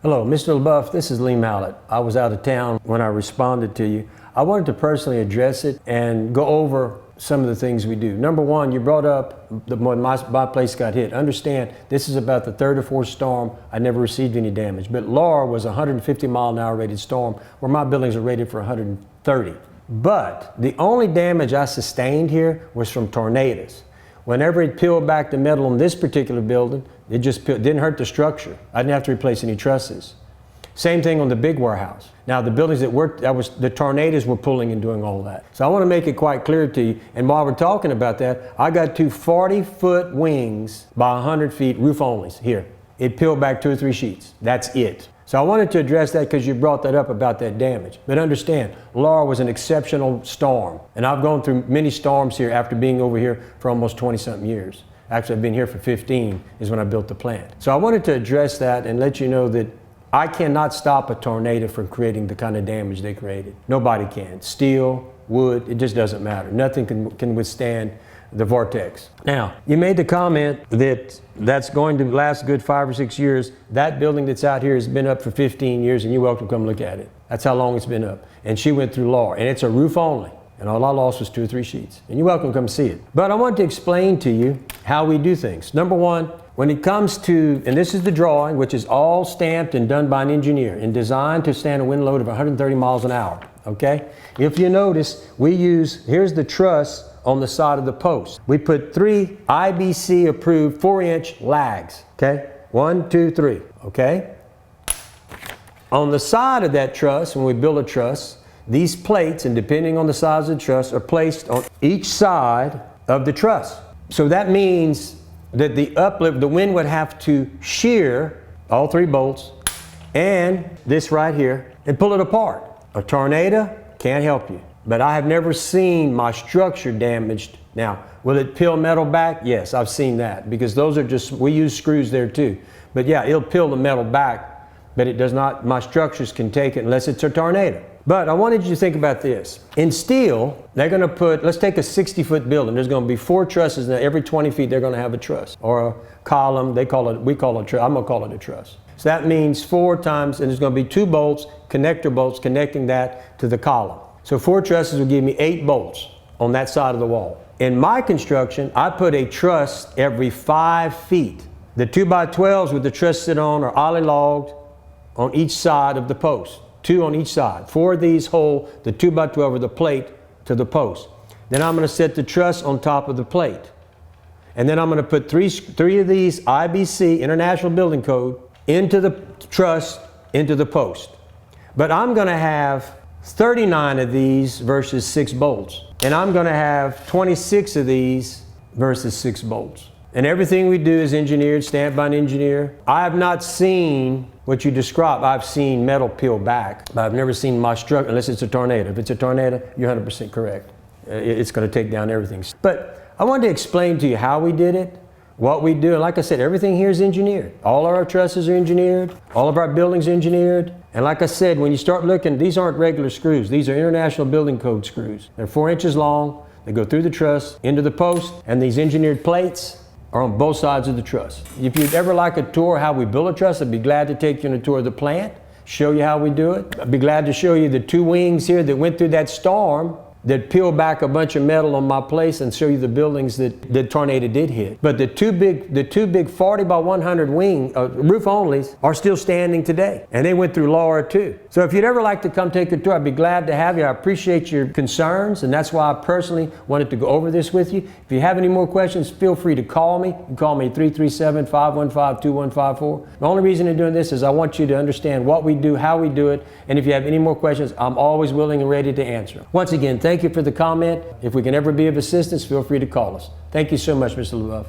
Hello, Mr. LaBeouf, this is Lee Mallett. I was out of town when I responded to you. I wanted to personally address it and go over some of the things we do. Number one, you brought up when my place got hit. Understand, this is about the third or fourth storm. I never received any damage. But Laura was a 150-mile-an-hour rated storm where my buildings are rated for 130. But the only damage I sustained here was from tornadoes. Whenever it peeled back the metal in this particular building, it just didn't hurt the structure. I didn't have to replace any trusses. Same thing on the big warehouse. Now the buildings the tornadoes were pulling and doing all that. So I want to make it quite clear to you, and while we're talking about that, I got two 40-foot wings by 100 feet roof onlys here. It peeled back 2 or 3 sheets. That's it. So I wanted to address that because you brought that up about that damage. But understand, Laura was an exceptional storm. And I've gone through many storms here after being over here for almost 20-something years. Actually, I've been here for 15 is when I built the plant. So I wanted to address that and let you know that I cannot stop a tornado from creating the kind of damage they created. Nobody can. Steel, wood, it just doesn't matter. Nothing can withstand the vortex. Now, you made the comment that that's going to last a good 5 or 6 years. That building that's out here has been up for 15 years, and you're welcome to come look at it. That's how long it's been up. And she went through Laura, and it's a roof only. And all I lost was 2 or 3 sheets. And you're welcome to come see it. But I want to explain to you how we do things. Number one, when it comes to, and this is the drawing, which is all stamped and done by an engineer and designed to stand a wind load of 130 miles an hour, okay? If you notice, here's the truss on the side of the post. We put 3 IBC approved 4-inch lags, okay? 1, 2, 3, okay? On the side of that truss, when we build a truss, these plates, and depending on the size of the truss, are placed on each side of the truss. So that means that the wind would have to shear all 3 bolts and this right here and pull it apart. A tornado can't help you. But I have never seen my structure damaged. Now, will it peel metal back? Yes, I've seen that because those are we use screws there too. But yeah, it'll peel the metal back, but it does not, my structures can take it unless it's a tornado. But I wanted you to think about this. In steel, they're going to put, let's take a 60-foot building. There's going to be 4 trusses, and every 20 feet they're going to have a truss or a column. We call it a truss. I'm going to call it a truss. So that means 4 times, and there's going to be 2 bolts, connector bolts, connecting that to the column. So 4 trusses will give me 8 bolts on that side of the wall. In my construction, I put a truss every 5 feet. The 2x12s with the truss sit on are ollie logged on each side of the post. 2 on each side. 4 of these hold the 2x12 or the plate to the post. Then I'm going to set the truss on top of the plate. And then I'm going to put 3 of these IBC, International Building Code, into the truss, into the post. But I'm going to have 39 of these versus 6 bolts. And I'm going to have 26 of these versus 6 bolts. And everything we do is engineered, stamped by an engineer. I have not seen what you described. I've seen metal peel back, but I've never seen my structure, unless it's a tornado. If it's a tornado, you're 100% correct. It's going to take down everything. But I wanted to explain to you how we did it, what we do. And like I said, everything here is engineered. All our trusses are engineered. All of our buildings are engineered. And like I said, when you start looking, these aren't regular screws. These are International Building Code screws. They're 4 inches long. They go through the truss, into the post, and these engineered plates are on both sides of the truss. If you'd ever like a tour of how we build a truss, I'd be glad to take you on a tour of the plant, show you how we do it. I'd be glad to show you the 2 wings here that went through that storm that peeled back a bunch of metal on my place and show you the buildings that the tornado did hit. But the two big 40 by 100 roof onlys are still standing today. And they went through Laura too. So if you'd ever like to come take a tour, I'd be glad to have you. I appreciate your concerns, and that's why I personally wanted to go over this with you. If you have any more questions, feel free to call me. You can call me at 337-515-2154. The only reason I'm doing this is I want you to understand what we do, how we do it, and if you have any more questions, I'm always willing and ready to answer them. Once again, thank you for the comment. If we can ever be of assistance, feel free to call us. Thank you so much, Mr. LaBeouf.